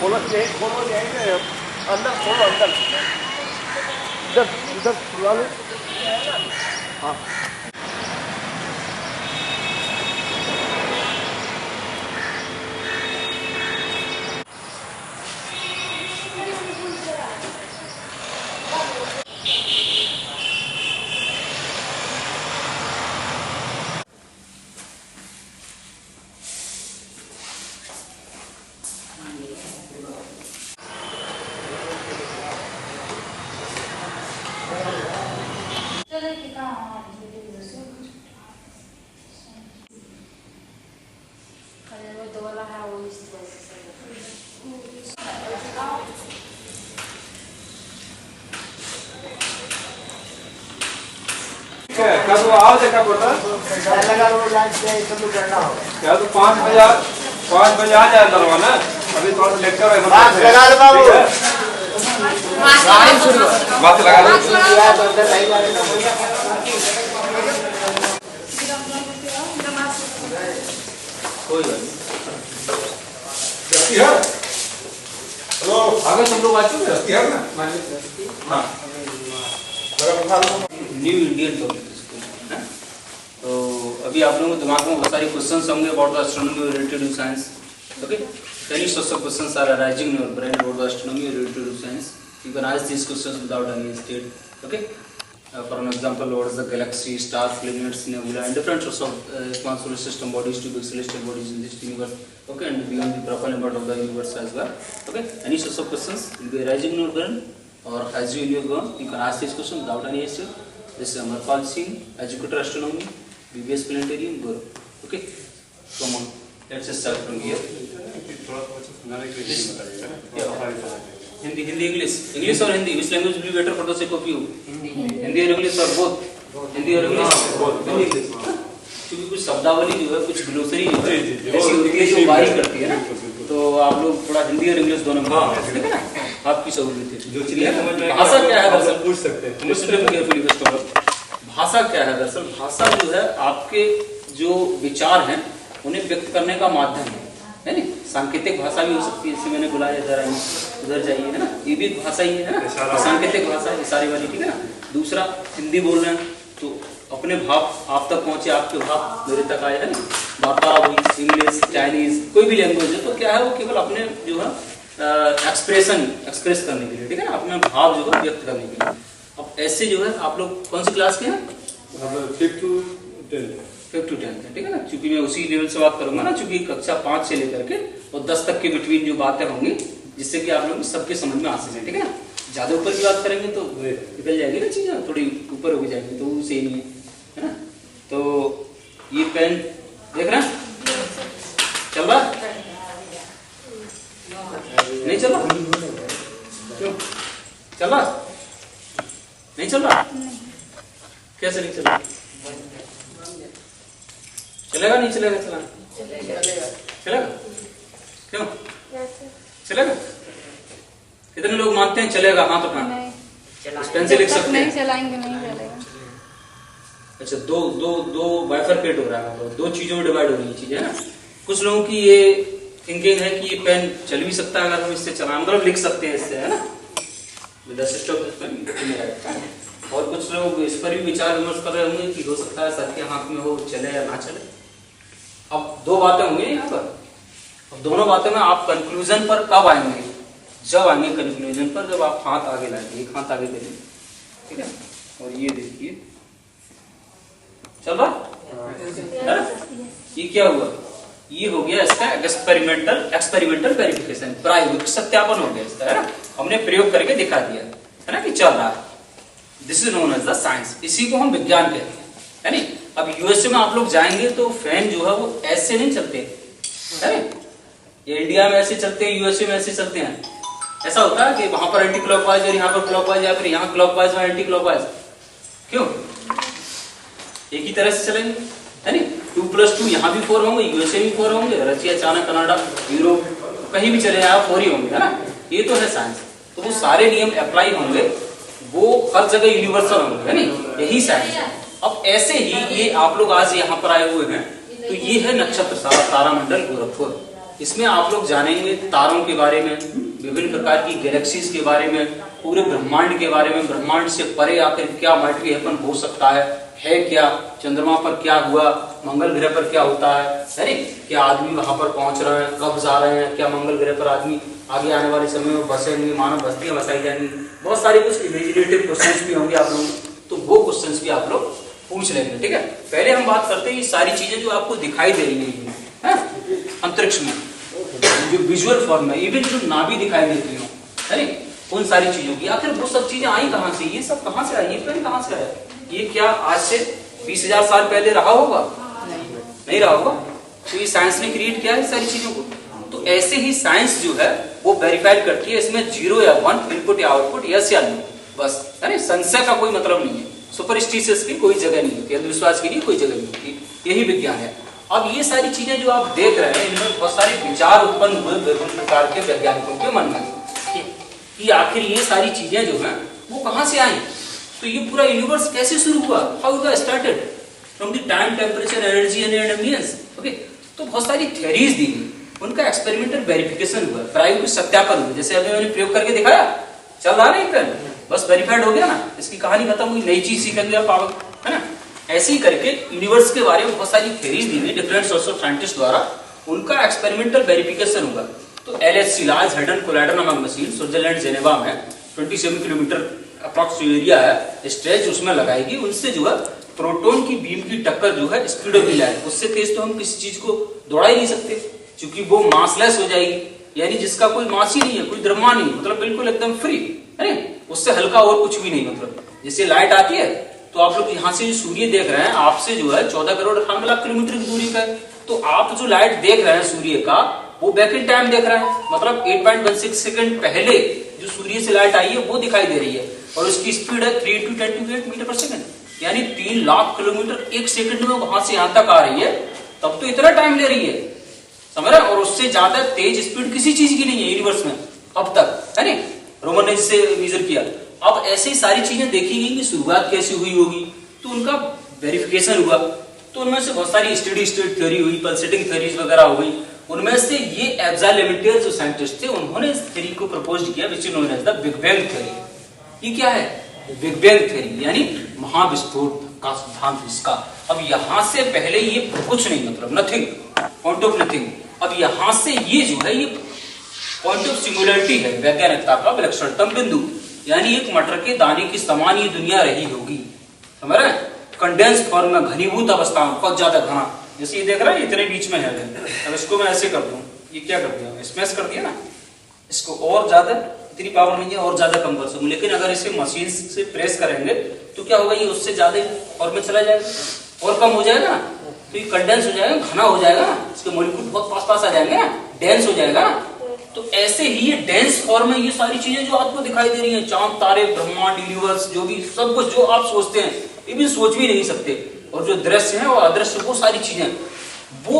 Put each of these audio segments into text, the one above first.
खोलो जाएंगे अंदर, खोलो अंदर, इधर इधर खुला लो। हाँ क्या तो आओ देखा पड़ता लगा लो लाइट से सब करना होगा। क्या तो 5 बजे आ जाए दरवा ना, अभी थोड़ा सा लेक्चर है लगा दो बाबू, बात लगा दो। कोई बात नहीं। हेलो आगे सब लोग आ चुके हैं ना? हाँ न्यू इंडियन पब्लिक स्कूल है। तो अभी आप लोगों के दिमाग में बहुत सारे क्वेश्चंस होंगे about the astronomy related to science. Okay, any sorts of questions are arising in your brain about the astronomy related to science. You can ask these questions without any state. Okay, for an example, what is the galaxy, star, planets, nebula, and different sorts of small solar system bodies to big celestial bodies in this universe. Okay, and beyond the proper limit of the universe as well. Okay, any sorts of questions will be arising in your brain, or as you go, you can ask these questions without any state. This is Amarpal Singh, educator astronomy, BBS Planetarium, Guru. Okay, come on, let's just start from here. Hindi English और Hindi, which language will be better for the sake of you? Hindi और English और both, Hindi और English. क्योंकि कुछ शब्दावली जो है, कुछ ग्लोसरी जो है ऐसी होती है जो वारी करती है ना, तो आप लोग थोड़ा हिंदी और इंग्लिश दोनों में ठीक है ना, आपकी सहूलियत है। जो चीजें भाषा क्या है दरअसल पूछ सकते हैं, मुस्लिम केयरफुली भाषा क्या है दरअसल? भाषा जो है आपके जो विचार हैं उन्हें व्यक्त करने का माध्यम है नहीं? सांकेतिक भाषा भी हो सकती है, जैसे मैंने बुलाया जरा उधर जाइए है ना, ये भी भाषा ही है ना, सांकेतिक भाषा इशारे वाली, ठीक है ना। दूसरा हिंदी बोल रहे हैं तो अपने भाव आप तक पहुंचे, आपके भाव मेरे तक आए है ना। बात हुई इंग्लिश, चाइनीज, कोई भी लैंग्वेज है तो क्या है वो केवल अपने जो है एक्सप्रेस करने के लिए, ठीक है ना, अपने भाव जो है व्यक्त करने के लिए। अब ऐसे जो है आप लोग कौन सी क्लास के हैं? 5 to 10 है, ठीक है ना। चूंकि मैं उसी लेवल से बात करूंगा ना, चूंकि कक्षा 5 से लेकर के और 10 तक के बिटवीन जो बातें होंगी, जिससे कि आप लोग सबके समझ में आ सके, ठीक है ना। ज्यादा ऊपर की बात करेंगे तो निकल जाएगी ना चीजें, थोड़ी ऊपर हो जाएगी तो सही नहीं है ना। तो ये पेन देख रहे हैं चल रहा नहीं चल रहा? क्यों चल रहा नहीं? चल रहा कैसे नहीं चल रहा? चलेगा नहीं चलेगा? चलेगा क्यों चलेगा? कितने लोग मानते हैं चलेगा? हाथ उठाना। पेन से लिख सकते हैं? नहीं चलाएंगे, नहीं चलेगा। अच्छा, दो बाइफरकेट हो रहा है, दो चीजों में डिवाइड हो रही है चीजें है ना। कुछ लोगों की ये थिंकिंग है कि ये पेन चल भी सकता है अगर हम इससे चला, मतलब लिख सकते हैं इससे, है ना, विद द सिस्टम। और कुछ लोग इस पर भी विचार विमर्श कर रहे होंगे कि हो सकता है सर के हाथ में हो, चले या ना चले। अब दो बातें होंगी यहाँ पर, अब दोनों बातों में आप कंक्लूजन पर कब आएंगे? जब आएंगे कंक्लूजन पर जब आप हाथ आगे लाएंगे, एक हाथ आगे करेंगे, ठीक है। और ये देखिए चल रहा है, ये क्या हुआ? ये हो गया इसका एक्सपेरिमेंटल वेरिफिकेशन, प्रायोगिक सत्यापन हो गया इसका, है ना। हमने प्रयोग करके दिखा दिया है ना कि चल रहा है। This is known as the science, इसी को हम विज्ञान कहते हैं, है नहीं। अब यूएसए में आप लोग जाएंगे तो फैन जो है वो ऐसे नहीं चलते, है ये इंडिया में ऐसे चलते हैं, यूएसए में ऐसे चलते हैं। ऐसा होता है कि वहां पर एंटी क्लॉकवाइज और यहाँ पर क्लॉकवाइज, या फिर यहाँ क्लॉकवाइज और एंटी क्लॉकवाइज, क्यों? एक ही तरह से चलेंगे, है नहीं। 2+2 यहाँ भी 4 होंगे, यूएसए भी 4 होंगे, रशिया, चाइना, कनाडा, यूरोप, कहीं भी चले जाए 4 ही होंगे, है ना। ये तो है साइंस। तो वो सारे नियम अप्लाई होंगे, वो हर जगह यूनिवर्सल होंगे, है नहीं, यही साइंस है। अब ऐसे ही ये आप लोग आज यहाँ पर आए हुए हैं, तो ये है नक्षत्र सारा तारामंडल गोरखपुर, इसमें आप लोग जानेंगे तारों के बारे में, विभिन्न प्रकार की गैलेक्सीज के बारे में, पूरे ब्रह्मांड के बारे में, ब्रह्मांड से परे आकर क्या मैटर हैपन हो सकता है क्या, चंद्रमा पर क्या हुआ, मंगल ग्रह पर क्या होता है, अरे क्या आदमी वहां पर पहुंच रहे हैं, कब जा रहे हैं, क्या मंगल ग्रह पर आदमी आगे आने वाले समय में बसेंगे, मानव बस्तियां बसाई जाएंगी, बहुत सारे कुछ इमेजिनेटिव क्वेश्चंस भी होंगे आप लोग, तो वो क्वेश्चंस भी आप लोग पूछ लेंगे। ठीक है, पहले हम बात करते हैं ये सारी चीजें जो आपको दिखाई दे रही है अंतरिक्ष में, जो विजुअल फॉर्म में, इवन जो नाभि दिखाई देती हो, अरे उन सारी चीजों की आखिर वो सब चीजें आई कहां से, ये सब कहां से आई, ये पेन कहां से आया, ये क्या आज से 20,000 साल पहले रहा होगा, नहीं रहा होगा, तो ये साइंस ने क्रिएट किया है सारी चीजों को। तो ऐसे ही साइंस जो है वो वेरीफाइड करती है, इसमें 0 या 1 इनपुट या आउटपुट, यस या नो, बस, अरे संशय का कोई मतलब नहीं है, सुपरस्टिशियस की कोई जगह नहीं होती, अंधविश्वास की कोई जगह नहीं होती, यही विज्ञान है। अब ये सारी चीजें जो आप देख रहे हैं, इनमें बहुत सारे विचार उत्पन्न हुए विभिन्न प्रकार के वैज्ञानिकों के मन में कि आखिर ये सारी चीजें जो हैं वो कहां से आई, तो ये पूरा यूनिवर्स कैसे शुरू हुआ, how it started from the time, temperature, energy and ambience. Okay, तो बहुत सारी थ्योरीज दी गई, उनका एक्सपेरिमेंटल वेरिफिकेशन हुआ, प्रायोगिक सत्यापन हुआ, जैसे अभी मैंने प्रयोग करके दिखाया, चल रहा नहीं पेन, बस वेरीफाइड हो गया ना, इसकी कहानी खत्म हुई, नई चीज सीखेंगे आप, पावर है ना। ऐसे ही करके यूनिवर्स के बारे में बहुत सारी थ्योरीज दी गई डिफरेंट सोर्स ऑफ साइंटिस्ट द्वारा, उनका एक्सपेरिमेंटल वेरिफिकेशन हुआ। तो LHC लार्ज हाड्रोजन कोलाइडर नामक मशीन स्विट्जरलैंड जेनेवा में 27 किलोमीटर अप्रॉक्स एरिया है स्ट्रेच, उसमें लगाएगी, उनसे जो है प्रोटॉन की बीम की टक्कर जो है स्पीड ऑफ लाइट, उससे तेज तो हम किसी चीज को दौड़ा ही नहीं सकते, क्योंकि वो मासलेस हो जाएगी, यानी जिसका कोई मास ही नहीं है, कोई द्रव्यमान नहीं, मतलब बिल्कुल एकदम फ्री है, उससे हल्का और कुछ भी नहीं, मतलब जैसे लाइट आती है तो आप लोग यहाँ से जो सूर्य देख रहे हैं, आपसे जो है 14 करोड़ 98 लाख किलोमीटर की दूरी पर, तो आप जो लाइट देख रहे हैं सूर्य का, वो बैक इन टाइम देख रहे हैं, मतलब 8.16 सेकंड पहले जो सूर्य से लाइट आई है वो दिखाई दे रही है, और उसकी स्पीड है 3 × 10⁸ मीटर पर सेकंड, यानी 3 लाख किलोमीटर एक सेकंड में वहां से यहां तक आ रही है, तब तो इतना टाइम ले रही है, समझ रहे, और उससे ज्यादा तेज स्पीड किसी चीज की नहीं है यूनिवर्स में अब तक, है ना, रोमन ने जिसे मेजर किया। अब ऐसे ही सारी चीजें देखी गई कि शुरुआत कैसी हुई होगी, तो उनका वेरिफिकेशन हुआ, तो उनमें से बहुत सारी स्टेडी स्टेट थ्योरी हुई, पल्सेटिंग थ्योरीज वगैरह हो गई, उनमें से ये एब्जा लेमेंटियर जो साइंटिस्ट थे, उन्होंने इस थ्योरी को प्रपोज किया, which is known as the big bang theory. ये क्या है, बिग बैंग थ्योरी, यानी महाविस्फोट का सिद्धांत इसका। अब यहां से पहले ये कुछ नहीं, मतलब नथिंग, पॉइंट ऑफ नथिंग। अब यहां से ये जो है ये पॉइंट ऑफ सिंगुलरिटी है, वैज्ञानिकता का विलक्षणतम बिंदु, यानी एक मटर के दाने की समान ये दुनिया रही होगी, समझ रहे हैं, कंडेंस फॉर्म में, घनीभूत अवस्था में, बहुत ज्यादा घना, जैसे ये देख रहा है इतने बीच में है। अब इसको मैं ऐसे कर दूं, ये क्या कर दिया, स्मैश कर दिया ना, इसको और ज्यादा, इतनी पावर नहीं है, और ज्यादा कम कर सकूं, लेकिन अगर इसे मशीन से प्रेस करेंगे तो क्या होगा, ये उससे ज्यादा फॉर्म में चला जाएगा, और कम हो जाएगा, तो ये कंडेंस हो जाएगा, घना हो जाएगा, इसके मॉलिक्यूल बहुत पास आ जाएंगे ना, डेंस हो जाएगा। तो ऐसे ही ये डेंस फॉर्म में ये सारी चीजें जो आपको दिखाई दे रही हैं, चांद, तारे, ब्रह्मांड, यूनिवर्स, जो भी सब कुछ जो आप सोचते हैं, ये भी सोच भी नहीं सकते, और जो दृश्य है और अदृश्य, वो सारी चीजें, वो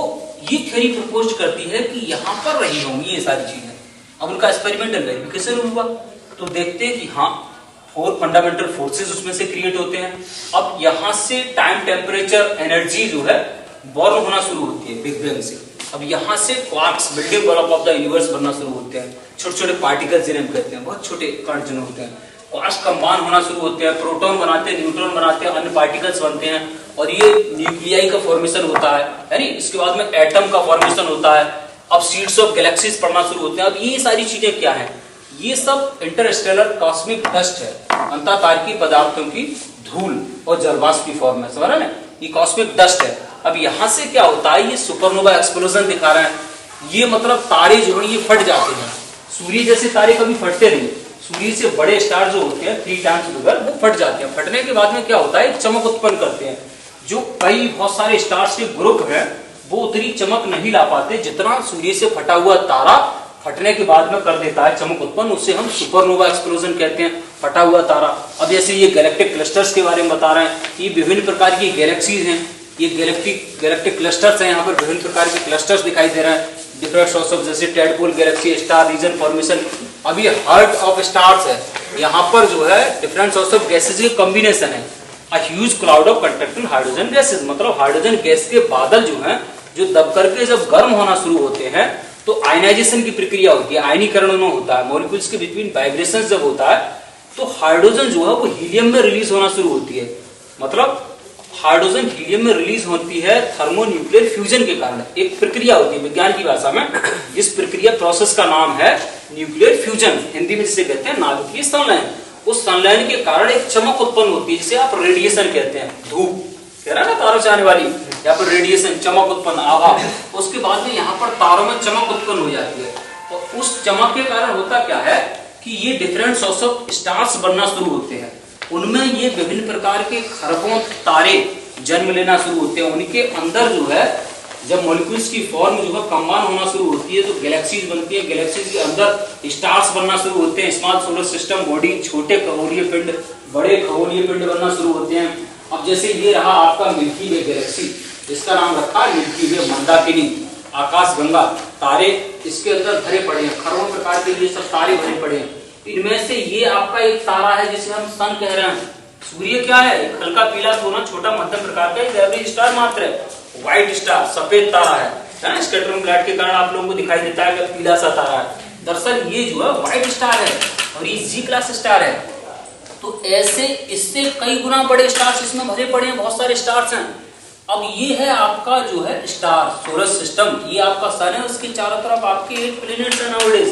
ये थ्योरी प्रपोज करती है कि यहाँ पर रही होंगी ये सारी चीजें। अब उनका एक्सपेरिमेंटल वेरिफिकेशन हुआ, तो देखते हैं कि हाँ 4 फंडामेंटल फोर्सेस उसमें से क्रिएट होते हैं। अब यहाँ से टाइम, टेम्परेचर, एनर्जी जो है बॉर्न होना शुरू होती है बिग बैंग से। अब यहाँ से quarks, building block of the universe बनना शुरू होते हैं, छोटे छोटे पार्टिकल्स जिन्हें हम कहते हैं, बहुत छोटे कण जिन्हें होते हैं, क्वार्क्स कंबाइन होना शुरू होते हैं, प्रोटॉन बनाते हैं, न्यूट्रॉन बनाते हैं, अन्य पार्टिकल्स बनते हैं, और ये न्यूक्लियाई का फॉर्मेशन होता है, यानी इसके बाद में एटम का फॉर्मेशन होता है। अब सीड्स ऑफ गैलेक्सीज पढ़ना शुरू होते हैं। अब ये सारी चीजें क्या है, ये सब इंटरस्टेलर कॉस्मिक डस्ट है, अंतःतारकीय पदार्थों की धूल और जलवाष्प की फॉर्म में, समझ रहे हैं, ये कॉस्मिक डस्ट है। अब यहाँ से क्या होता है, ये सुपरनोवा एक्सप्लोजन दिखा रहे हैं, ये मतलब तारे जो है ये फट जाते हैं, सूर्य जैसे तारे कभी फटते नहीं, सूर्य से बड़े स्टार जो होते हैं 3 टाइम्स बिगर, वो फट जाते हैं। फटने के बाद में क्या होता है, चमक उत्पन्न करते हैं। जो कई बहुत सारे स्टार्स के ग्रुप हैं वो उतनी चमक नहीं ला पाते जितना सूर्य से फटा हुआ तारा फटने के बाद में कर देता है चमक उत्पन्न, उससे हम सुपरनोवा एक्सप्लोजन कहते हैं, फटा हुआ तारा। अब जैसे ये गैलेक्टिक क्लस्टर्स के बारे में बता रहे हैं, ये विभिन्न प्रकार की गैलेक्सीज हैं, ये गैलेक्टिक क्लस्टर्स हैं, यहाँ पर विभिन्न प्रकार के क्लस्टर्स दिखाई दे रहे हैं, डिफरेंट सोर्स ऑफ, जैसे tadpole galaxy, star region formation. अब ये हार्ट ऑफ स्टार्स है, यहाँ पर जो है डिफरेंट सोर्स ऑफ गैसेज के कॉम्बिनेशन है। A huge cloud of conducting hydrogen gases, मतलब हाइड्रोजन गैस के बादल जो हैं, जो दब करके जब गर्म होना शुरू होते हैं तो आयनाइजेशन की प्रक्रिया होती है, आयनीकरण में होता है, मॉलिक्यूल्स के बिटवीन वाइब्रेशन जब होता है तो हाइड्रोजन जो है वो हीलियम में रिलीज होना शुरू होती है। मतलब हाइड्रोजन हीलियम में रिलीज होती है थर्मोन्यूक्लियर फ्यूजन के कारण। एक प्रक्रिया होती है विज्ञान की भाषा में, जिस प्रक्रिया प्रोसेस का नाम है न्यूक्लियर फ्यूजन, हिंदी में जिसे कहते हैं नाभिकीय संलयन। उस संलयन के कारण एक चमक उत्पन्न होती है जिसे आप रेडिएशन कहते हैं। धूप कह रहा ना तारों से आने वाली, यहाँ पर रेडिएशन, चमक उत्पन्न, आभा। उसके बाद में यहाँ पर तारों में चमक उत्पन्न हो जाती है और उस चमक के कारण होता क्या है कि ये डिफरेंट सोर्स ऑफ स्टार्स बनना शुरू होते हैं। उनमें ये विभिन्न प्रकार के खरबों तारे जन्म लेना शुरू होते हैं। उनके अंदर जो है जब मॉलिक्यूल्स की फॉर्म जो है कंबाइन होना शुरू होती है तो गैलेक्सीज बनती है। गैलेक्सीज के अंदर स्टार्स बनना शुरू होते हैं। स्मॉल सोलर सिस्टम बॉडी, छोटे खगोलीय पिंड, बड़े खगोलीय पिंड बनना शुरू होते हैं। अब जैसे ये रहा आपका मिल्की वे गैलेक्सी, इसका नाम रखा मिल्की वे, मंदाकिनी, आकाश गंगा, तारे इसके अंदर भरे पड़े हैं, खरबों प्रकार के ये सब तारे भरे पड़े हैं। इनमें से ये आपका एक तारा है जिसे हम सन कह रहे हैं। सूर्य क्या है? एक हल्का पीला सोना छोटा मध्यम प्रकार का एक एवरेज स्टार मात्र है। व्हाइट स्टार सफेद तारा है, स्पेक्ट्रम लाइट के कारण आप लोगों को दिखाई देता है कि पीला सा तारा है। दरअसल ये जो है व्हाइट स्टार है और ये जी क्लास स्टार है। तो ऐसे इससे कई गुना बड़े स्टार्स इसमें भरे पड़े हैं, बहुत सारे स्टार्स हैं। अब ये है आपका जो है स्टार सोलर सिस्टम, ये आपका सन है, उसके चारों तरफ आपके 8 प्लैनेट्स हैं नाउअडेज,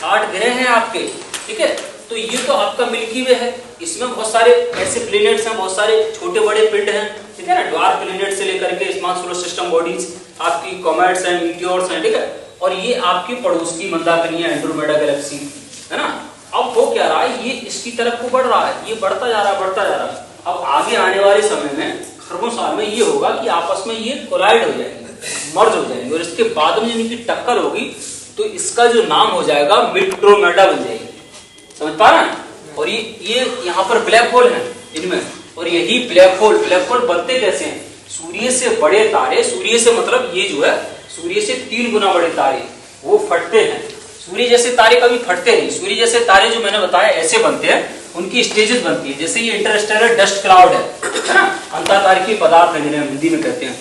8 ग्रह हैं आपके, ठीक है। तो ये तो आपका मिल्की वे है, इसमें बहुत सारे ऐसे प्लैनेट्स हैं, बहुत सारे छोटे बड़े पिंड हैं, ठीक है ना, ड्वार्फ प्लैनेट से लेकर के स्मॉल सोलर सिस्टम बॉडीज, आपकी कॉमेट्स हैं, मीटियोर्स हैं, ठीक है। और ये आपके पड़ोस की मंदाकिनी है, एंड्रोमेडा गैलेक्सी, है ना। अब हो क्या रहा है, ये इसकी तरफ को बढ़ रहा है, ये बढ़ता जा रहा है, बढ़ता जा रहा है। अब आगे आने वाले समय में खरबों साल में ये होगा कि आपस में ये कोलाइड हो जाएंगे, मर्ज हो जाएंगे, और इसके बाद में जब इनकी टक्कर होगी तो इसका जो नाम हो जाएगा मिल्ट्रोमेडा बन जाएगी। समझ पा रहे हैं? और ये यहाँ पर ब्लैक होल है इनमें, और यही ब्लैक होल बनते कैसे हैं? सूर्य से बड़े तारे, सूर्य से मतलब ये जो है सूर्य से 3 गुना बड़े तारे वो फटते हैं। सूर्य जैसे तारे कभी फटते नहीं। सूर्य जैसे तारे जो मैंने बताया ऐसे बनते हैं, उनकी स्टेजेस बनती है। जैसे ये इंटरस्टेलर डस्ट क्लाउड है ना, अंतःतारकीय पदार्थ है जिन्हें हिंदी में कहते हैं।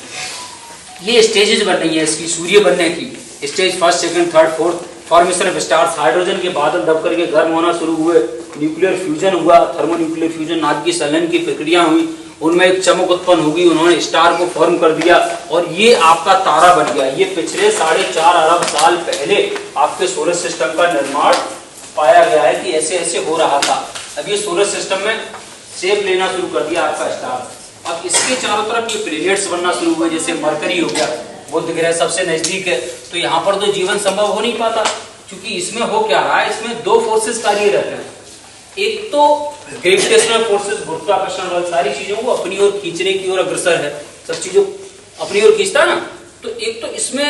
ये स्टेजेस बन रही है इसकी, सूर्य बनने की stage 1, 2, 3, 4 formation of stars. Hydrogen के बादल दब करके गर्म होना शुरू हुए, न्यूक्लियर फ्यूजन हुआ, थर्मोन्यूक्लियर फ्यूजन, नाभिकीय संलयन की प्रक्रिया हुई, उनमें एक चमक उत्पन्न होगी, उन्होंने स्टार को फॉर्म कर दिया और ये आपका तारा बन गया। ये पिछले 4.5 अरब साल पहले आपके सोलर सिस्टम का निर्माण पाया गया है कि ऐसे ऐसे हो रहा था। अब ये सोलर सिस्टम में शेप लेना शुरू कर दिया आपका स्टार। अब इसके चारों तरफ ये प्लैनेट्स बनना शुरू हुए, जैसे मरकरी हो गया, बुध ग्रह सबसे नजदीक है, तो यहाँ पर तो जीवन संभव हो नहीं पाता, क्योंकि इसमें हो क्या रहा है, इसमें 2 फोर्सेस कार्य रहते हैं। एक तो ग्रेविटेशनल फोर्सेस, गुरुत्वाकर्षण बल, सारी चीजों को अपनी ओर खींचने की ओर अग्रसर है, सब चीजों अपनी ओर खींचता है ना। तो एक तो इसमें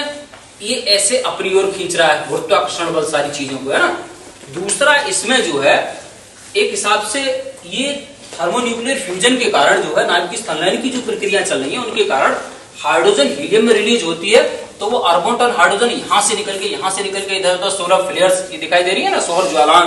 ये ऐसे अपनी ओर खींच रहा है गुरुत्वाकर्षण बल सारी चीजों को, है ना। दूसरा इसमें जो है एक हिसाब से ये थर्मोन्यूक्लियर फ्यूजन के कारण जो है नाभिकीय संलयन की जो प्रक्रिया चल रही है उनके कारण हाइड्रोजन हीलियम में रिलीज होती है, तो वो अरबों टन हाइड्रोजन यहाँ से निकल के इधर उधर सोलर फ्लेयर्स ये दिखाई दे रही है ना, सौर ज्वालाएं,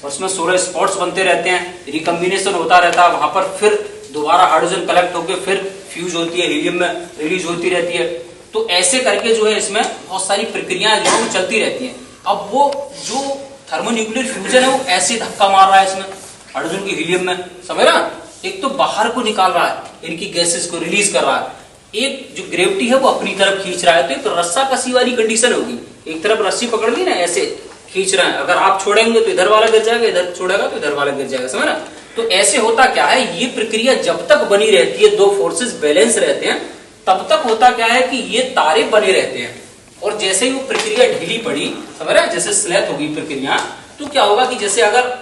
और उसमें सोलर स्पॉट्स बनते रहते हैं, रिकम्बिनेशन होता रहता है, वहां पर फिर दोबारा हाइड्रोजन कलेक्ट होकर फिर फ्यूज होती है, हीलियम में रिलीज होती रहती है। तो ऐसे करके जो है इसमें बहुत सारी प्रक्रियाएं जो है चलती रहती है। अब वो जो थर्मोन्यूक्लियर फ्यूजन है वो ऐसे धक्का मार रहा है इसमें हाइड्रोजन की हीलियम में, समझ रहा, एक तो बाहर को निकाल रहा है, इनकी गैसेस को रिलीज कर रहा है, एक जो ग्रेविटी है वो अपनी तरफ खींच रहा है। तो एक रस्सा कसी वाली कंडीशन होगी, एक तरफ रस्सी पकड़ ली ना, ऐसे खींच रहा है, अगर आप छोड़ेंगे तो इधर वाला गिर जाएगा, इधर छोड़ेगा तो इधर वाला गिर जाएगा, समझ ना। तो ऐसे होता क्या है, ये प्रक्रिया जब तक बनी रहती है, 2 फोर्सेस बैलेंस रहते हैं, तब तक होता क्या है कि ये तारे बने रहते हैं। और जैसे ही वो प्रक्रिया ढीली पड़ी, समझ रहे हैं, जैसे स्लैथ होगी प्रक्रिया, तो क्या होगा कि जैसे अगर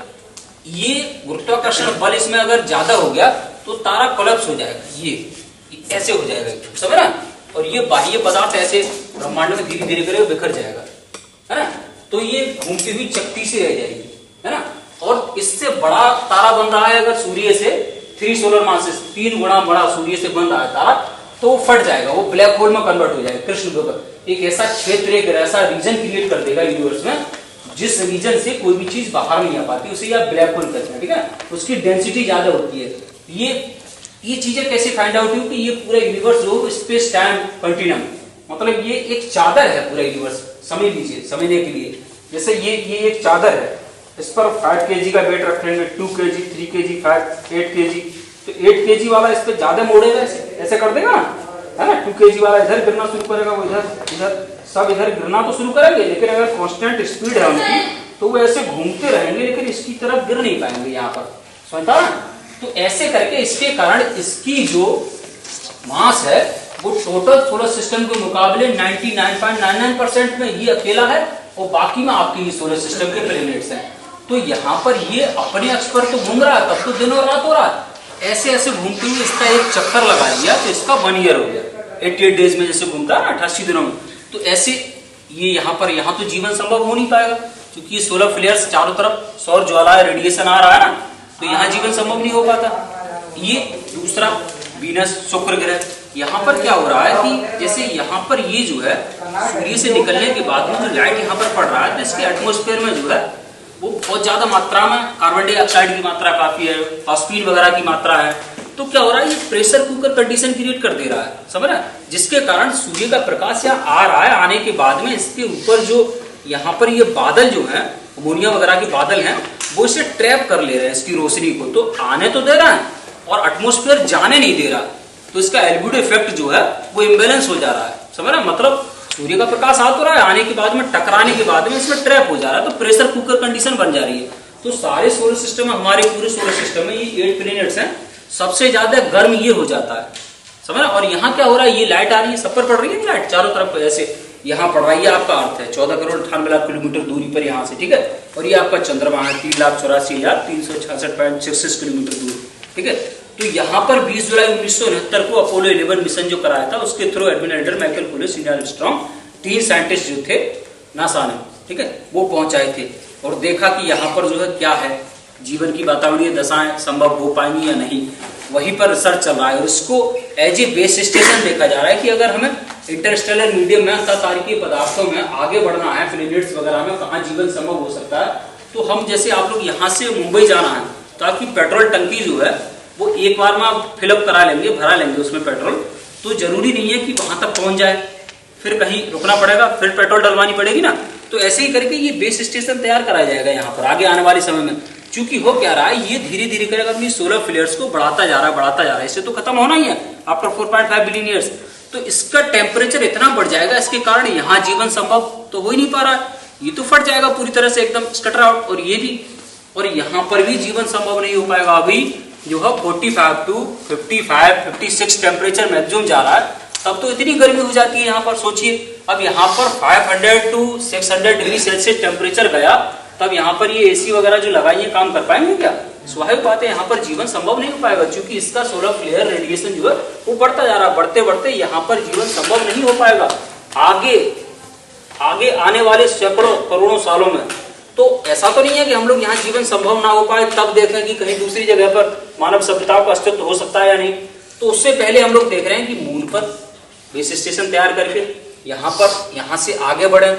ये गुरुत्वाकर्षण बल इसमें अगर ज्यादा हो गया तो तारा कोलैप्स हो जाएगा, ये ऐसे हो जाएगा, समझ रहा। और ये बाह्य पदार्थ ऐसे ब्रह्मांड में धीरे धीरे करके बिखर जाएगा, है ना। तो ये घूमती हुई चकती सी रह जाएगी, है ना। और इससे बड़ा तारा बन रहा है अगर सूर्य से 3 सोलर मासेस, 3 गुना बड़ा सूर्य से बन रहा है तारा, तो वो फट जाएगा, वो ब्लैक होल में कन्वर्ट हो जाएगा, कृष्ण ग्रह, एक ऐसा क्षेत्र, एक ऐसा रीजन क्रिएट कर देगा यूनिवर्स में, जिस रीजन से कोई भी चीज बाहर नहीं आ पाती, उसे आप ब्लैक होल कहते हैं, ठीक है। उसकी डेंसिटी ज्यादा होती है। ये चीजें कैसे फाइंड आउट हुई कि ये पूरा यूनिवर्स जो स्पेस टाइम कंटिन्यूम, मतलब ये एक चादर है पूरा यूनिवर्स, समझ लीजिए, समझने के लिए। जैसे ये एक चादर है, इस पर 5 kg का वेट रखेंगे, 2 kg, 3 kg, 8 kg। तो 8 kg वाला इस पे ज्यादा मोड़ेगा, ऐसे कर देगा ना, है ना। 2 kg वाला इधर गिरना शुरू करेगा, वो इधर सब इधर गिरना तो शुरू करेंगे, लेकिन अगर कांस्टेंट स्पीड है उनकी तो वो ऐसे घूमते रहेंगे, लेकिन इसकी तरफ गिर नहीं पाएंगे यहाँ पर, समझता ना। तो ऐसे करके इसके कारण इसकी जो मास है वो टोटल सोलर सिस्टम के मुकाबले 99.99% में ये अकेला है, और बाकी में आपके सोलर सिस्टम के प्लैनेट्स हैं। तो यहाँ पर ये अपने अक्ष पर तो घूम रहा है, तब तो दिन और रात हो रहा है, ऐसे ऐसे घूमते हुए इसका एक चक्कर लगा लिया तो इसका 1 ईयर हो गया। 88 डेज में जैसे घूमता है ना, 88 दिनों में। तो ऐसे ये यहाँ तो जीवन संभव हो नहीं पाएगा, क्योंकि ये सोलर फ्लेयर्स चारों तरफ सौर ज्वाला रेडिएशन आ रहा है ना, तो यहाँ जीवन संभव नहीं हो पाता। ये दूसरा वीनस शुक्र ग्रह, यहाँ पर क्या हो रहा है कि जैसे यहाँ पर ये जो है सूर्य से निकलने के बाद में जो लाइट यहाँ पर पड़ रहा है, तो इसके एटमॉस्फेयर में जो है वो बहुत ज्यादा मात्रा में कार्बन डाइऑक्साइड की मात्रा काफी है, फॉस्फीन वगैरह की मात्रा है। तो क्या हो रहा है, ये प्रेशर कुकर कंडीशन क्रिएट कर दे रहा है, समझ रहा है, जिसके कारण सूर्य का प्रकाश यहाँ आ रहा है, आने के बाद में इसके ऊपर जो यहाँ पर ये बादल जो है, अमोनिया वगैरह के बादल हैं, वो इसे ट्रैप कर ले रहे हैं इसकी रोशनी को, तो आने तो दे रहा है और एटमॉस्फेयर जाने नहीं दे रहा। तो इसका एल्बिडो इफेक्ट जो है वो इम्बेलेंस हो जा रहा है, समझ रहा है, मतलब सूर्य का प्रकाश आ तो रहा है, आने के बाद में टकराने के बाद में इसमें ट्रैप हो जा रहा है, तो प्रेशर कुकर कंडीशन बन जा रही है। तो सारे सोलर सिस्टम में, हमारे पूरे सोलर सिस्टम में ये 8 प्लैनेट्स हैं, सबसे ज्यादा गर्म ये हो जाता है, समझ रहे। और यहाँ क्या हो रहा है, ये लाइट आ रही है, सब पर पड़ रही है लाइट चारों तरफ, ऐसे यहाँ पड़ रही है, आपका अर्थ है 14 करोड़ 98 लाख किलोमीटर दूरी पर यहाँ से, ठीक है। और ये आपका चंद्रमा है 3,84,366.66 किलोमीटर दूर, ठीक है। तो यहाँ पर 20 जुलाई 1969 को अपोलो 11 मिशन जो कराया था, उसके through Edwin Aldrin, Michael Collins, Neil Armstrong, 3 scientist जो थे नासा ने, ठीक है, वो पहुंचाए थे और देखा कि यहाँ पर जो है क्या है, जीवन की वातावरणीय दशाएं संभव हो पाएंगी या नहीं, वहीं पर रिसर्च चल रहा है। और इसको एज ए बेस स्टेशन देखा जा रहा है कि अगर हमें इंटरस्टेलर मीडियम में, अंतःतारकीय पदार्थों में आगे बढ़ना है, प्लैनेट्स वगैरह में कहाँ जीवन संभव हो सकता है, तो हम जैसे आप लोग यहाँ से मुंबई जाना है, ताकि पेट्रोल टंकी जो है वो एक बार में आप फिलअप करा लेंगे, भरा लेंगे उसमें पेट्रोल, तो जरूरी नहीं है कि वहां तक पहुंच जाए, फिर कहीं रुकना पड़ेगा, फिर पेट्रोल डलवानी पड़ेगी ना। तो ऐसे ही करके ये बेस स्टेशन तैयार कराया जाएगा यहाँ पर आगे आने वाले समय में। क्योंकि हो क्या रहा है, ये धीरे धीरे करके अपनी सोलर फ्लेयर्स को बढ़ाता जा रहा है, इससे तो खत्म होना ही है आफ्टर 4.5 बिलियन ईयर्स। तो इसका टेम्परेचर इतना बढ़ जाएगा, इसके कारण यहाँ जीवन संभव तो हो ही नहीं पा रहा है, ये तो फट जाएगा पूरी तरह से एकदम स्कटर आउट। और ये भी, और यहाँ पर भी जीवन संभव नहीं हो पाएगा। अभी जो है 45 to 55, 56 टेम्परेचर मैक्सिमम जा रहा है, तब तो इतनी गर्मी हो जाती है यहाँ पर। सोचिए अब यहाँ पर 500 to 600 डिग्री सेल्सियस टेम्परेचर गया, तब यहाँ पर ये एसी वगैरह जो लगाई है काम कर पाएंगे क्या? स्वाभाविक बात है यहाँ पर जीवन संभव नहीं हो पाएगा, क्योंकि इसका सोलर फ्लेयर रेडिएशन जो है वो बढ़ता जा रहा है, बढ़ते बढ़ते यहाँ पर जीवन संभव नहीं हो पाएगा आगे आने वाले सैकड़ों करोड़ों सालों में। तो ऐसा तो नहीं है कि हम लोग यहाँ जीवन संभव ना हो पाए तब देखें कि कहीं दूसरी जगह पर मानव सभ्यता का अस्तित्व हो सकता है या नहीं। तो उससे पहले हम लोग देख रहे हैं कि मून पर बेस स्टेशन तैयार करके यहाँ से आगे बढ़े।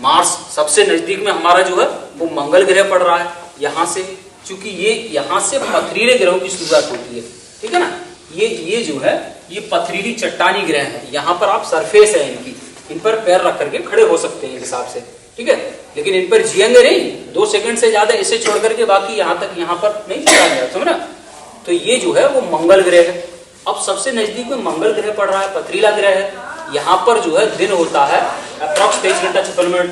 मार्स सबसे नजदीक में हमारा जो है वो मंगल ग्रह पड़ रहा है यहाँ से, क्योंकि ये यहाँ से पथरीले ग्रहों की शुरुआत होती है, ठीक है ना। ये जो है ये पथरीली चट्टानी ग्रह है, यहाँ पर आप सरफेस है इनकी, इन पर पैर रख करके खड़े हो सकते हैं इस हिसाब से, ठीक है। लेकिन इन पर जिएंगे नहीं 2 सेकंड से ज्यादा, इसे छोड़ करके बाकी यहाँ तक यहाँ पर नहीं चला गया, समझ। तो ये जो है वो मंगल ग्रह है। अब सबसे नजदीक में मंगल ग्रह पड़ रहा है, पथरीला ग्रह है। यहाँ पर जो है दिन होता है अप्रॉक्स 23 घंटा 56 मिनट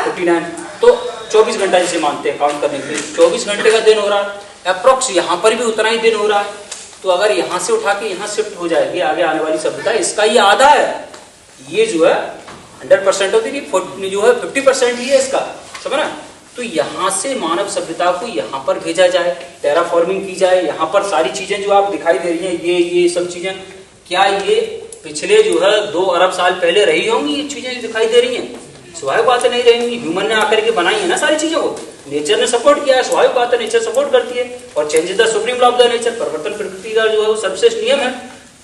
49, तो 24 घंटा जिसे मानते हैं काउंट करने के लिए, 24 घंटे का दिन हो रहा है अप्रॉक्स। यहाँ पर भी उतना ही दिन हो रहा है। तो अगर यहाँ से उठा के यहाँ शिफ्ट हो जाएगी आगे आने वाली सभ्यता, इसका ये आधा है, ये जो है 100% होती है, जो है 50% ही है इसका, समझ ना। तो यहाँ से मानव सभ्यता को यहाँ पर भेजा जाए, टेराफॉर्मिंग की जाए। यहाँ पर सारी चीजें जो आप दिखाई दे रही हैं, ये सब चीजें, क्या ये पिछले जो है 2 अरब साल पहले रही होंगी? ये चीजें दिखाई दे रही हैं, स्वाभाविक बात है नहीं रहेंगी। ह्यूमन ने आकर के बनाई है ना सारी चीजों को, नेचर ने सपोर्ट किया है, स्वाभाविक बात है नेचर सपोर्ट करती है। और change is the supreme law of the nature, परिवर्तन प्रकृति का जो है वो सर्वश्रेष्ठ नियम है।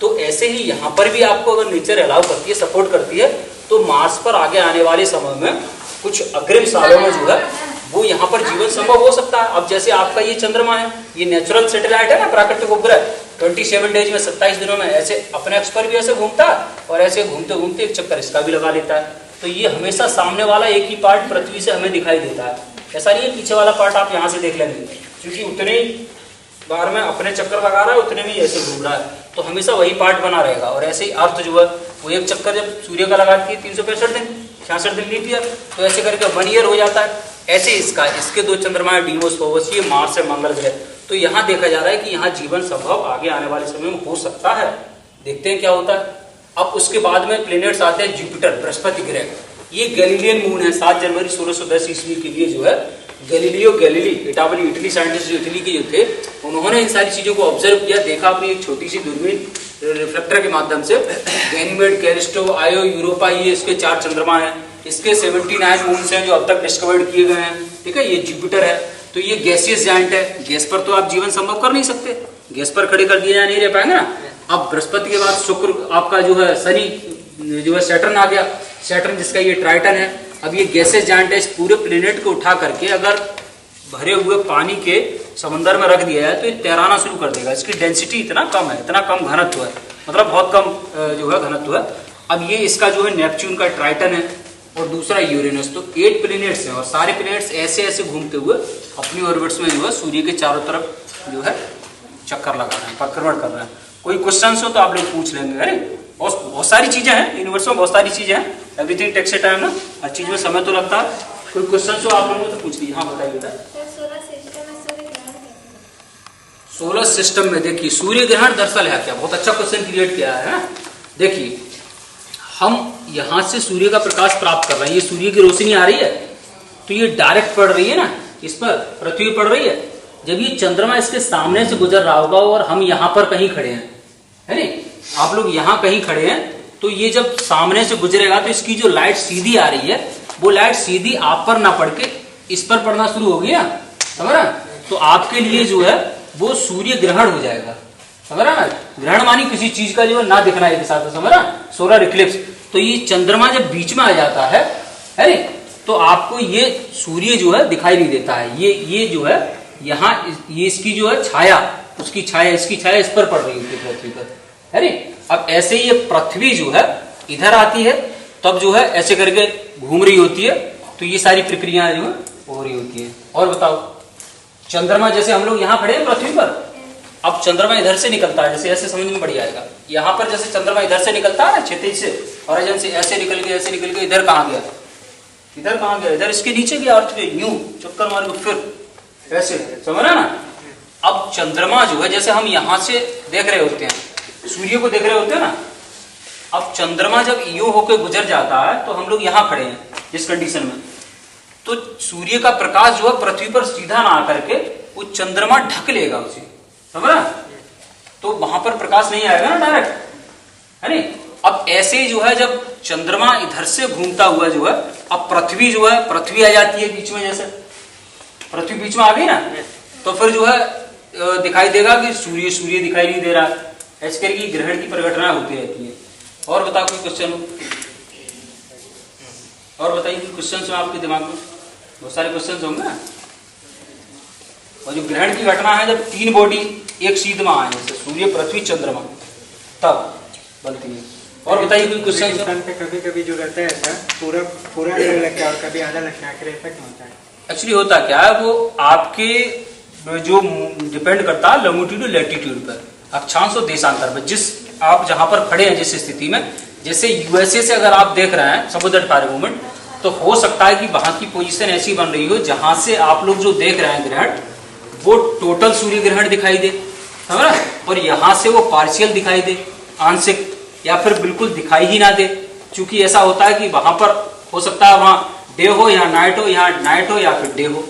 तो ऐसे ही यहाँ पर भी आपको अगर नेचर अलाउ करती है, सपोर्ट करती है, तो मार्स पर आगे आने वाले समय में कुछ अग्रिम सालों में जो है वो यहाँ पर जीवन संभव हो सकता है। अब जैसे आपका ये चंद्रमा है, ये नेचुरल सैटेलाइट है ना, प्राकृतिक उपग्रह, 27 डेज में 27 दिनों में ऐसे अपने अक्ष पर भी ऐसे घूमता है और ऐसे घूमते घूमते एक चक्कर इसका भी लगा लेता है। तो ये हमेशा सामने वाला एक ही पार्ट पृथ्वी से हमें दिखाई देता है। ऐसा नहीं है पीछे वाला पार्ट आप यहाँ से देख लेंगे, क्योंकि उतने बार में अपने चक्कर लगा रहा है उतने में ऐसे घूम रहा है, तो हमेशा वही पार्ट बना रहेगा। और ऐसे ही अर्थ जो है वो एक चक्कर जब सूर्य का लगाती है 365 दिन 66 दिन लीप ईयर, तो ऐसे करके 1 ईयर हो जाता है। ऐसे इसके 2 चंद्रमा डीमोस फोबस, ये मार्स है मंगल ग्रह। तो यहाँ देखा जा रहा है कि यहाँ जीवन संभव आगे आने वाले समय में हो सकता है। देखते हैं क्या होता है। अब उसके बाद में प्लेनेट्स आते हैं जुपिटर, बृहस्पति ग्रह। ये गैलीलियन मून है। 7 जनवरी 1610 ईस्वी के लिए जो है गैलीलियो गैलीली, इटाली साइंटिस्ट जो इटली के जो थे, उन्होंने इन सारी चीजों को ऑब्जर्व किया, देखा अपनी एक छोटी सी दूरबीन रिफ्लेक्टर के माध्यम से। गैनीमेड, कैलिस्टो, आयो, यूरोपा, ये इसके 4 चंद्रमा हैं। इसके 79 मून्स हैं जो अब तक डिस्कवर्ड किए गए हैं। ठीक है, ये जुपिटर है। तो ये गैसियस जायंट है। गैस पर तो आप जीवन संभव कर नहीं सकते, गैस पर खड़े कर दिए जा नहीं रह पाएंगे ना। अब बृहस्पति के बाद शुक्र आपका जो है, शनि जो है, सैटर्न आ गया। सैटर्न जिसका ये ट्राइटन है। अब ये गैसेस जायंट है। इस पूरे प्लेनेट को उठा करके अगर भरे हुए पानी के समंदर में रख दिया जाए तो ये तैराना शुरू कर देगा। इसकी डेंसिटी इतना कम है, इतना कम घनत्व है, मतलब बहुत कम जो है घनत्व है। अब ये इसका जो है नेपच्यून का ट्राइटन है और दूसरा यूरेनस। तो 8 प्लेनेट्स हैं और सारे प्लेनेट्स ऐसे ऐसे घूमते हुए अपनी ऑर्बिट्स में जो है सूर्य के चारों तरफ जो है चक्कर लगा रहे हैं, परिक्रमण कर रहे हैं। कोई क्वेश्चन हो तो आप लोग पूछ लेंगे। अरे बहुत सारी चीजें हैं यूनिवर्स में, बहुत सारी चीजें हैं। एवरीथिंग टेक्स ए टाइम ना, हर चीज में समय तो लगता है। कोई क्वेश्चन हो आप लोगों को तो पूछ लीजिए। हाँ बताइए बेटा। सोलर सिस्टम में देखिए सूर्य ग्रहण दरअसल है क्या, बहुत अच्छा क्वेश्चन क्रिएट किया है। देखिए हम यहाँ से सूर्य का प्रकाश प्राप्त कर रहे हैं, ये सूर्य की रोशनी आ रही है तो ये डायरेक्ट पड़ रही है ना, इस पर पृथ्वी पड़ रही है। जब ये चंद्रमा इसके सामने से गुजर रहा होगा और हम यहाँ पर कहीं खड़े हैं, है नहीं, आप लोग यहाँ कहीं खड़े हैं, तो ये जब सामने से गुजरेगा तो इसकी जो लाइट सीधी आ रही है वो लाइट सीधी आप पर ना पड़ के इस पर पड़ना शुरू होगी ना, समझ रहा। तो आपके लिए जो है वो सूर्य ग्रहण हो जाएगा, समझ रहा ना। ग्रहण मानी किसी चीज का जो है ना दिखना एक साथ, समझ रहा, सोलर इक्लिप्स। तो ये चंद्रमा जब बीच में आ जाता है नहीं, तो आपको ये सूर्य जो है दिखाई नहीं देता है। ये जो है यहाँ ये इसकी जो है छाया, उसकी छाया, इसकी छाया इस पर पड़ रही होती है पृथ्वी पर, है नहीं। अब ऐसे ये पृथ्वी जो है इधर आती है तब जो है ऐसे करके घूम रही होती है, तो ये सारी प्रक्रियाएं जो है हो रही होती है। और बताओ, चंद्रमा जैसे हम लोग यहाँ खड़े हैं पृथ्वी पर, अब चंद्रमा इधर से निकलता है, जैसे ऐसे समझ में बढ़ जाएगा। यहाँ पर जैसे चंद्रमा इधर से निकलता है क्षितिज से, हॉरिजॉन से, ऐसे निकल के इधर कहाँ गया, इधर कहाँ गया, इधर इसके नीचे गया अर्थ के, यूं चक्कर मार के फिर ऐसे, समझ रहा ना। अब चंद्रमा जो है जैसे हम यहाँ से देख रहे होते हैं, सूर्य को देख रहे होते हैं ना, अब चंद्रमा जब यूं होकर गुजर जाता है तो हम लोग यहाँ खड़े हैं जिस कंडीशन में, तो सूर्य का प्रकाश जो है पृथ्वी पर सीधा ना आकर के वो चंद्रमा ढक लेगा उसे, समझा। तो वहां पर प्रकाश नहीं आएगा ना डायरेक्ट, है नहीं। अब ऐसे जो है जब चंद्रमा इधर से घूमता हुआ जो है, अब पृथ्वी जो है, पृथ्वी आ जाती है बीच में, जैसे पृथ्वी बीच में आ गई ना, तो फिर जो है दिखाई देगा कि सूर्य दिखाई नहीं दे रहा। ऐसे करके ग्रहण की परिघटना होती रहती है। और बताओ कोई क्वेश्चन हो, और बताइए कोई क्वेश्चन हो आपके दिमाग में, बहुत सारे क्वेश्चन होंगे ना। और जो ग्रहण की घटना है जब 3 बॉडी एक सीध में आए, जैसे सूर्य, पृथ्वी, चंद्रमा, तब बनती है। और बताइए कोई क्वेश्चन। कभी कभी जो रहता है ऐसा पूरा लगता है और कभी आधा लगता है, इफेक्ट होता है। एक्चुअली होता क्या है, वो आपके जो डिपेंड करता है लॉन्गिट्यूड और लैटिट्यूड पर, अक्षांश और देशांतर पर, जिस आप जहां पर खड़े हैं जिस स्थिति में। जैसे यूएसए से अगर आप देख रहे हैं समुद्र फायर मूवमेंट, तो हो सकता है कि वहां की पोजीशन ऐसी बन रही हो जहां से आप लोग जो देख रहे हैं ग्रहण, वो टोटल सूर्य ग्रहण दिखाई दे, समझ, और यहां से वो पार्शियल दिखाई दे, आंशिक, या फिर बिल्कुल दिखाई ही ना दे। क्योंकि ऐसा होता है कि वहां पर हो सकता है वहां डे हो, यहाँ नाइट हो, यहाँ नाइट हो या फिर डे हो।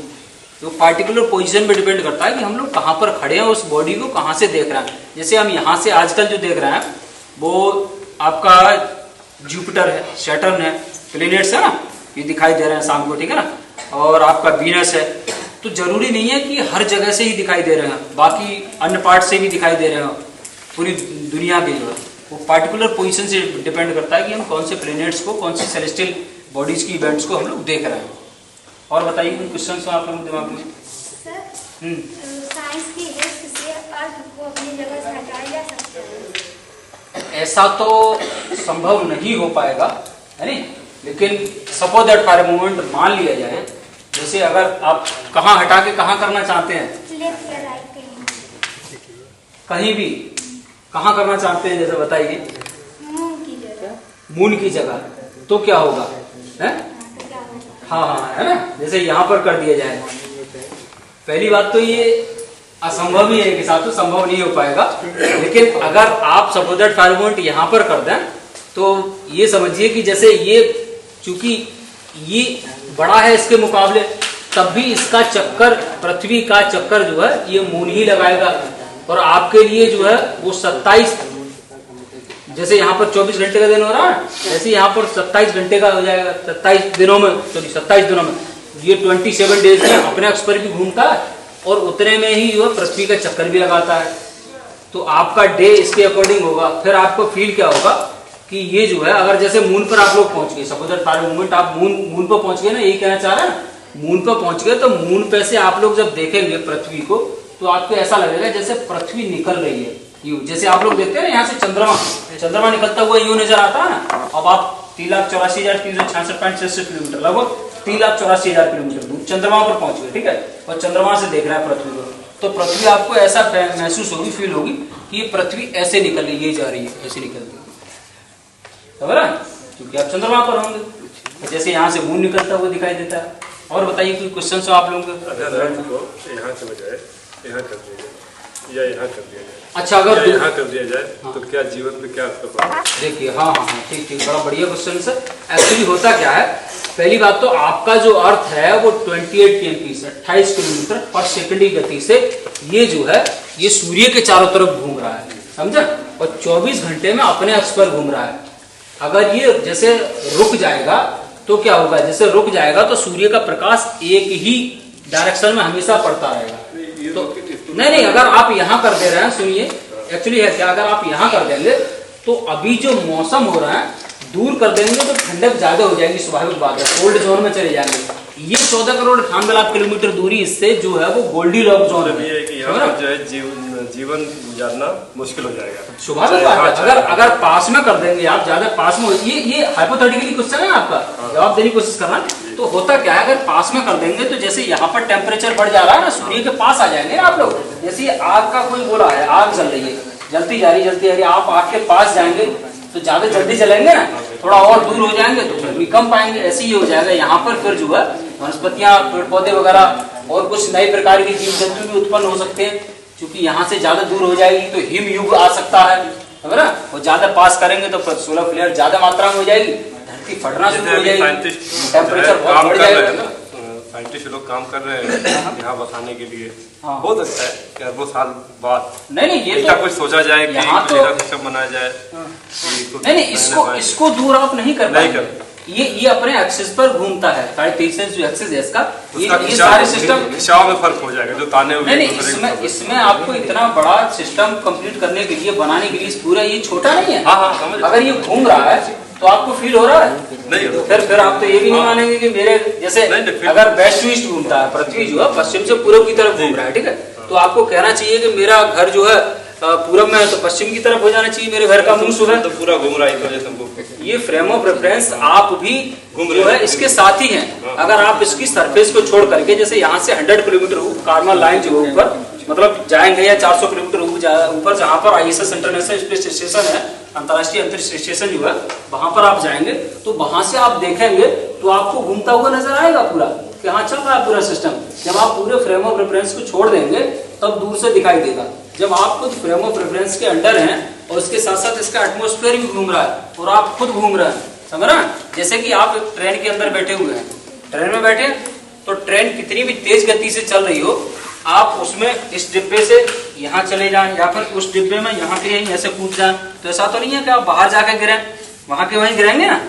तो पार्टिकुलर पोजीशन पे डिपेंड करता है कि हम लोग कहाँ पर खड़े हैं, उस बॉडी को कहाँ से देख रहे हैं। जैसे हम यहाँ से आजकल जो देख रहे हैं वो आपका जुपिटर है, सैटर्न है, प्लेनेट्स है ना, ये दिखाई दे रहे हैं शाम को, ठीक है ना। और आपका वीनस है। तो जरूरी नहीं है कि हर जगह से ही दिखाई दे रहे हैं, बाकी अन्य पार्ट से भी दिखाई दे रहे हैं पूरी दुनिया के जो है। वो पार्टिकुलर पोजीशन से डिपेंड करता है कि हम कौन से प्लेनेट्स को, कौन सी सेलेस्टियल बॉडीज की इवेंट्स को हम लोग देख रहे हैं। और बताइए कोई क्वेश्चन हो आप लोगों के दिमाग में। साइंस की हेल्प से अर्थ को अपनी जगह से हटाया जा सकता है? ऐसा तो संभव नहीं हो पाएगा, है नहीं। लेकिन suppose that for a moment मान लिया जाए, जैसे अगर आप कहाँ हटा के कहाँ करना चाहते हैं, लेफ्ट या राइट कहीं कहीं भी कहाँ करना चाहते हैं, जैसे बताइए मुंह की जगह। मून की जगह, तो क्या होगा है? तो क्या होगा? हाँ हाँ है ना, जैसे यहाँ पर कर दिया जाए। पहली बात तो ये असंभव ही है, एक हिसाब से संभव नहीं हो पाएगा, लेकिन अगर आप suppose that for a moment यहाँ पर कर दें तो ये समझिए कि जैसे ये चूंकि ये बड़ा है इसके मुकाबले, तब भी इसका चक्कर, पृथ्वी का चक्कर जो है ये मून ही लगाएगा, और आपके लिए जो है वो 27, जैसे यहाँ पर 24 घंटे का दिन हो रहा है, जैसे यहाँ पर 27 घंटे का हो जाएगा, 27 दिनों में, सॉरी 27 दिनों में, ये 27 डेज में अपने अक्ष पर भी घूमता है और उतने में ही जो है पृथ्वी का चक्कर भी लगाता है। तो आपका डे इसके अकॉर्डिंग होगा। फिर आपको फील क्या होगा कि ये जो है, अगर जैसे मून पर आप लोग पहुंच गए, suppose that for a moment आप मून पर पहुंच गए ना, यही कहना चाह रहे हैं, मून पर पहुंच गए तो मून पे से आप लोग जब देखेंगे पृथ्वी को तो आपको ऐसा लगेगा जैसे पृथ्वी निकल रही है यूं, जैसे आप लोग देखते हैं ना यहाँ से चंद्रमा निकलता हुआ यूं नजर आता है ना। अब आप 3,84,366.66 किलोमीटर, लगभग 3,84,000 किलोमीटर दूर चंद्रमा पर पहुंच गए, ठीक है, और चंद्रमा से देख रहा है पृथ्वी को, तो पृथ्वी आपको ऐसा महसूस होगी, फील होगी कि ये पृथ्वी ऐसे निकल रही है, जा रही है, ऐसे निकलती है, खबर है, क्योंकि आप चंद्रमा पर होंगे, जैसे यहाँ से मून निकलता हुआ दिखाई देता है। और बताइए कोई क्वेश्चन हो आप लोगों के? अगर अर्थ को यहाँ के बजाय यहाँ कर दिया जाए या यहाँ कर दिया जाए, अच्छा अगर यहाँ कर दिया जाए तो क्या जीवन पे क्या असर पड़ेगा? देखिए, हाँ हाँ हाँ, ठीक ठीक, बड़ा बढ़िया क्वेश्चन है। एक्चुअली होता क्या है, पहली बात तो आपका जो अर्थ है वो 28 km से 28 किलोमीटर पर सेकंड की गति से ये जो है ये सूर्य के चारों तरफ घूम रहा है, समझा, और 24 घंटे में अपने अक्ष पर घूम रहा है। अगर ये जैसे रुक जाएगा तो क्या होगा, जैसे रुक जाएगा तो सूर्य का प्रकाश एक ही डायरेक्शन में हमेशा पड़ता रहेगा। तो नहीं, अगर आप यहाँ कर दे रहे हैं, सुनिए एक्चुअली है क्या, अगर आप यहाँ कर देंगे तो अभी जो मौसम हो रहा है दूर कर देंगे तो ठंडक ज्यादा हो जाएगी, स्वाभाविक बात है, कोल्ड जोन में चले जाएंगे। ये 14 करोड़ 98 लाख किलोमीटर दूरी इससे जो है वो गोल्डी लॉक जोन है, जो है जीवन गुजारना मुश्किल हो जाएगा, स्वाभाविक बात है। अगर पास में कर देंगे आप, ज्यादा पास में, ये हाइपोथेटिकली क्वेश्चन है आपका, जवाब देने की कोशिश करना। तो होता क्या है, अगर पास में कर देंगे तो जैसे यहाँ पर टेम्परेचर बढ़ जा रहा है ना, सूर्य के पास आ जाएंगे ना आप लोग, जैसे आग का कोई बोला है, आग जल रही है, जलती जा रही, आप आग के पास जाएंगे तो ज्यादा जल्दी चलेंगे ना, थोड़ा और दूर हो जाएंगे तो फिर भी कम पाएंगे, ऐसे ही हो जाएगा। यहाँ पर फिर जो है वनस्पतियां, पेड़ पौधे वगैरह और कुछ नए प्रकार के जीव जंतु भी उत्पन्न हो सकते हैं, क्योंकि यहाँ से ज्यादा दूर हो जाएगी तो हिम युग आ सकता है ना, और ज्यादा पास करेंगे तो सोलर फ्लेयर ज्यादा मात्रा में हो जाएगी, धरती फटना शुरू हो जाएगी, टेम्परेचर बहुत बढ़ जाएगा। साइंटिस्ट लोग काम कर रहे हैं यहाँ बसाने के लिए, बहुत अच्छा है कि अरबों साल बाद नहीं ये तो कुछ सोचा जाए कि सिस्टम बनाया जाए। नहीं, इसको दूर आप नहीं कर पाएंगे, ये अपने एक्सिस पर घूमता है, 3.5 जो एक्सिस है इसका, ये सारे सिस्टम दिशाओं में फर्क हो जाएगा, जो ताने हुए। नहीं, इसमें आपको इतना बड़ा सिस्टम कंप्लीट करने के लिए, बनाने के लिए पूरा ये छोटा नहीं है। अगर ये घूम रहा है तो आपको फील हो रहा है नहीं, तो फिर आप तो ये भी नहीं मानेंगे कि मेरे जैसे अगर वेस्ट टू ईस्ट घूमता है, पृथ्वी जो है पश्चिम से पूर्व की तरफ घूम रहा है, ठीक है, तो आपको कहना चाहिए कि मेरा घर जो है पूरब में है तो पश्चिम की तरफ हो जाना चाहिए, मेरे घर का मुंह सुबह तो पूरा घूम रहा है। ये फ्रेम ऑफ रेफरेंस आप भी जो है इसके साथ ही है। अगर आप इसकी सरफेस को छोड़ करके, जैसे यहाँ से 100 किलोमीटर कार्मल लाइन जो ऊपर मतलब जाएंगे, या 400 किलोमीटर ऊपर जहाँ पर ISS इंटरनेशनल स्पेस स्टेशन है, अंतर्राष्ट्रीय अंतरिक्ष स्टेशन जो है, वहां पर आप जाएंगे तो वहां से आप देखेंगे तो आपको घूमता हुआ नजर आएगा पूरा, कि हाँ चल रहा है पूरा सिस्टम। जब आप पूरे फ्रेम ऑफ रेफरेंस को छोड़ देंगे तब दूर से दिखाई देगा। जब आप खुद फ्रेम ऑफ रेफरेंस के अंडर हैं और उसके साथ साथ इसका एटमॉस्फेयर भी घूम रहा है और आप खुद घूम रहे हैं, समझ रहे हैं, जैसे कि आप ट्रेन के अंदर बैठे हुए हैं, ट्रेन में बैठे तो ट्रेन कितनी भी तेज गति से चल रही हो, आप उसमें इस डिब्बे से यहाँ चले जाएं या फिर उस डिब्बे में यहाँ के यहीं ऐसे कूद जाएं, तो ऐसा तो नहीं है कि आप बाहर जाके गिरें, वहां के वहीं गिरेंगे ना,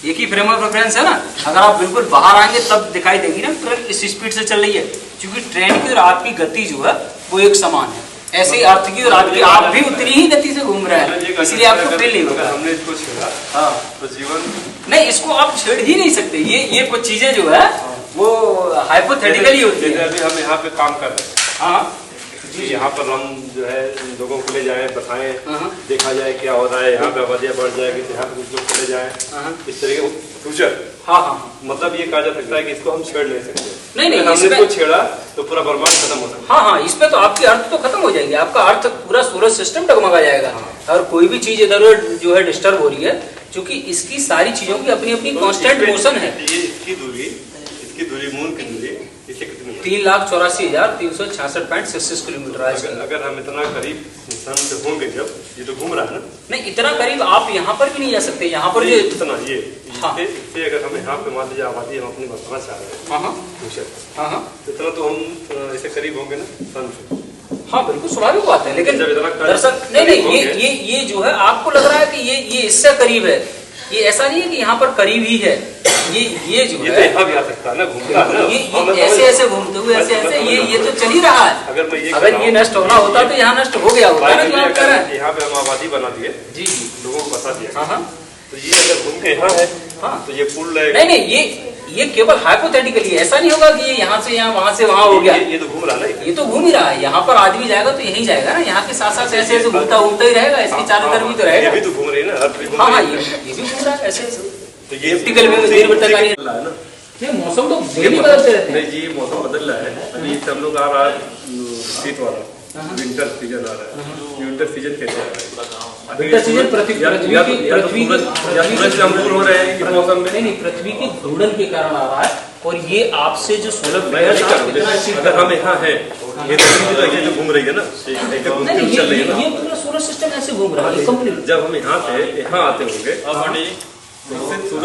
एक ही फ्रेम ऑफ रेफरेंस है ना। अगर आप बिल्कुल बाहर आएंगे तब दिखाई देगी ना ट्रेन इस स्पीड से चल रही है, क्योंकि ट्रेन की और आपकी गति जो है वो एक समान है। ऐसे ही अर्थ की और आपकी, आप भी उतनी ही गति से घूम रहे हैं, इसलिए आपको फील नहीं होगा। हमने इसको छेड़ा, हाँ तो जीवन नहीं, इसको आप छेड़ ही नहीं सकते। ये कुछ चीजें जो है वो हाइपोथेटिकली होती है। अभी हम यहाँ पे काम कर रहे हैं, हाँ, यहाँ पर हम जो है लोगों को ले जाए, बताएं, हाँ। देखा जाए क्या हो रहा है, यहाँ पे आबादियाँ बढ़ जाएगी, यहाँ पे कुछ लोग चले जाए, इस तरीके फ्यूचर। हाँ हाँ मतलब ये कहा जा सकता है कि इसको हम छेड़ नहीं सकते। नहीं, अगर हमने इसको छेड़ा तो पूरा बर्बाद खत्म हो सकता हाँ हाँ, इसमें तो आपकी अर्थ तो खत्म हो जाएगी, आपका अर्थ पूरा सोलर सिस्टम डगमगा जाएगा। और कोई भी चीज इधर उधर जो है डिस्टर्ब हो रही है, क्योंकि इसकी सारी चीजों की अपनी अपनी कांस्टेंट मोशन है। इसकी दूरी मून की दूरी इसे कितनी 3,84,366.66 किलोमीटर है। अगर हम इतना करीब सन से होंगे, जब ये तो घूम रहा है ना, नहीं इतना करीब आप यहाँ पर भी नहीं जा सकते, यहाँ पर जो इतना ये हाँ। इससे अगर हम यहाँ पे मान लीजिए आबादी हम अपनी बढ़ाना चाह रहे हैं, हाँ तो इतना तो हम इसे करीब होंगे ना सन से। हाँ बिल्कुल स्वाभाविक बात है, लेकिन जब इतना दरअसल नहीं ये जो है आपको लग रहा है कि ये इससे करीब है, ये ऐसा नहीं है कि यहाँ पर करीब ही है। ये जो ये है तो यहाँ भी आ सकता है ना, घूमता है ना, ये ऐसे घूमते हुए ऐसे ये तो चल ही रहा है। अगर ये नष्ट होना होता तो यहाँ नष्ट हो गया होता ना, जो आप कह रहे हैं। यहाँ पे हम आबादी बना दिए, जी लोगों को बता दिया, हाँ हाँ तो ये अगर घूम के यहाँ है तो ये पुल नहीं ये केवल हाइपोथेटिकली, ऐसा नहीं होगा कि ये यहाँ से यहाँ वहाँ से वहाँ हो गया। ये तो घूम रहा है ना, ये तो घूम ही रहा है, यहाँ पर आदमी जाएगा तो यहीं जाएगा ना, यहाँ के साथ साथ ऐसे घूमता ही रहेगा, इसके चारों तरफ भी तो रहेगा। ये भी तो घूम रही है ना, हर हाँ हाँ ये भी घूम रहा है ऐसे। तो ये टिकल में देर बता है ना, नहीं मौसम तो डेली बदलते रहते हैं। नहीं जी, मौसम बदल रहा है। अभी हम लोग आ रहा है शीत वाला, विंटर सीजन आ रहा है। विंटर सीजन कैसे आ रहा है? विंटर सीजन पृथ्वी सूरज से हम दूर हो रहे हैं कि मौसम में, नहीं पृथ्वी के घूर्णन के कारण आ रहा है। और ये आपसे जो सोलर प्लेयर अगर हम यहाँ है, ये तो जो घूम रही है ना, चल रही है ना, ये पूरा सोलर सिस्टम ऐसे घूम रहा है कंप्लीट। जब हम यहाँ से यहाँ आते होंगे,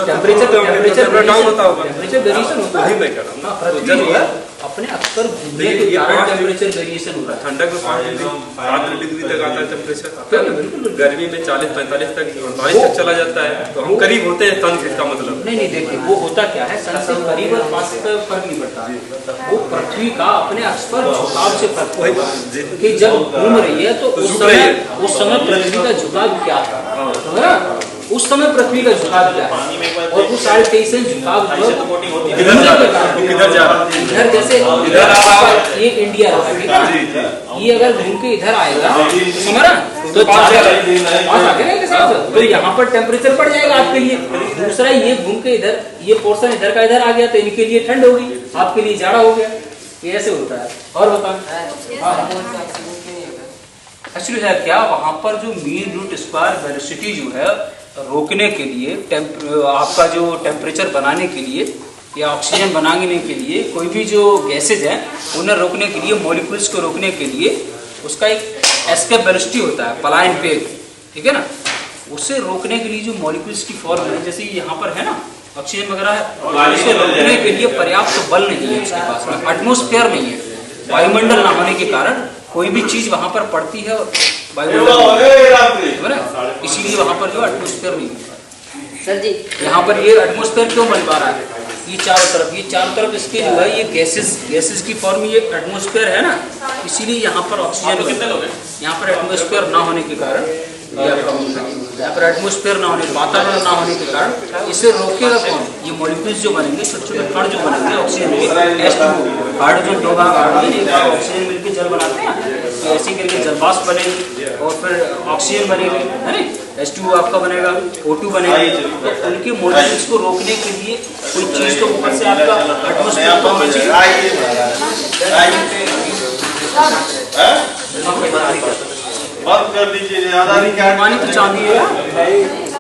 टेम्परेचर डाउन होता होगा, टेम्परेचर वेरिएशन होता है। मैं कह रहा हूँ ना, तो जब अपने अक्सर घूमने के कारण टेम्परेचर वेरिएशन हो रहा है। ठंडक में 7 डिग्री तक आता है टेम्परेचर, गर्मी में 40-45 तक 48 तक चला जाता है। तो हम करीब होते हैं सन से, इसका मतलब नहीं देखिए वो होता क्या है, सन से करीब और पास से फर्क नहीं पड़ता, वो पृथ्वी का अपने अक्ष पर झुकाव से फर्क पड़ता है कि जब घूम रही है तो उस समय पृथ्वी का झुकाव क्या था, उस समय पृथ्वी का झुकाव क्या है, और वो 23.5 से झुकाव किधर जा रहा है, इधर जैसे ये इंडिया है, ठीक है, ये अगर घूम के इधर आएगा समझा तो पास आ गया, तो यहाँ पर टेम्परेचर बढ़ जाएगा आपके लिए। दूसरा ये घूम के इधर, ये पोर्शन इधर का इधर आ गया तो इनके लिए ठंड होगी, आपके लिए जाड़ा हो गया। ये ऐसे होता है। और बता एक्चुअली है क्या, वहाँ पर जो मीन रूट स्क्वायर वेलोसिटी जो है रोकने के लिए, आपका जो टेम्परेचर बनाने के लिए या ऑक्सीजन बनाने के लिए, कोई भी जो गैसेज हैं उन्हें रोकने के लिए, मॉलिक्यूल्स को रोकने के लिए उसका एक एस्केप वेलोसिटी होता है, पलायन वेग, ठीक है ना। उसे रोकने के लिए जो मॉलिक्यूल्स की फॉर्म है, जैसे यहाँ पर है ना ऑक्सीजन वगैरह है, उसे रोकने के लिए पर्याप्त बल नहीं है उसके पास में, एटमॉस्फेयर नहीं है, वायुमंडल ना होने के कारण कोई भी चीज वहां पर पड़ती है वायुमंडल, इसीलिए वहां पर जो एटमॉस्फेयर नहीं है सर जी। यहाँ पर ये एटमॉस्फेयर क्यों बन पा रहा है, ये चारों तरफ इसके जो है ये गैसेस की फॉर्म, ये एटमॉस्फेयर है ना, इसीलिए यहाँ पर ऑक्सीजन, यहाँ पर एटमॉस्फेयर ना होने के कारण, यहाँ पर एटमॉस्फेयर ना होने, वातावरण ना होने के कारण इसे रोकेगा कौन, ये मॉलिक्यूल्स जो बनेंगे, छोटे छोटे कण जो बनेंगे ऑक्सीजन के, हाइड्रोजन 2 भाग हाइड्रोजन, ऑक्सीजन मिलकर जल बनाते हैं, तो ऐसे करके जलवाष्प बनेगी और फिर ऑक्सीजन बनेगी, है ना, H2 आपका बनेगा, O2 बनेगी। तो उनके मॉलिक्यूल्स को रोकने के लिए कोई चीज तो ऊपर से आपका एटमॉस्फेयर तो होना चाहिए। बंद कर दीजिए, तो चांदी है।